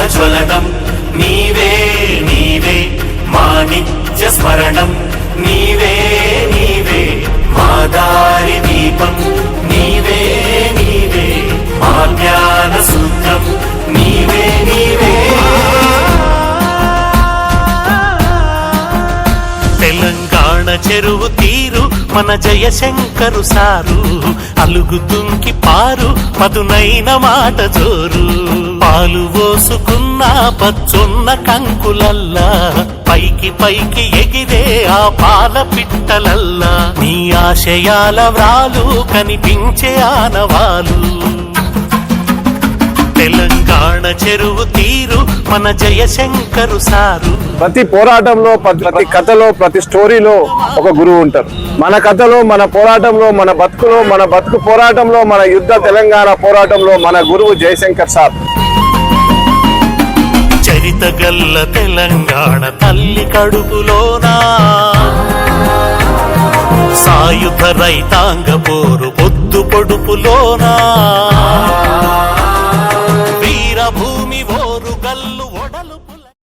జ్వలనం నీవే నీవే మా నిత్య స్మరణం నీవే నీవే మా దారి దీపం నీవే నీవే మా జ్ఞాన సూత్రం నీవే నీవే. తెలంగాణ చెరువు తీరు మన జయశంకరు సారు అలుగు తుంకి పారు పదునైన మాట జోరు పాలు పోసుకున్న పచ్చున్న కంకులల్లా పైకి పైకి ఎగిరే ఆ పాల పిట్టలల్లా నీ ఆశయాల వ్రాలు కనిపించే ఆనవాలు. తెలంగాణ చెరువు తీరు మన జయశంకరు సారు. ప్రతి పోరాటంలో ప్రతి కథలో ప్రతి స్టోరీలో ఒక గురువు ఉంటారు. మన కథలో మన పోరాటంలో మన బతుకులో మన బతుకు పోరాటంలో మన యుద్ధ తెలంగాణ పోరాటంలో మన గురువు జయశంకర్ సార్. చరిత గల్ల తెలంగాణ తల్లి కడుపులోనా సాయుధ రైతాంగ పోరు పొద్దు పొడుపులోనా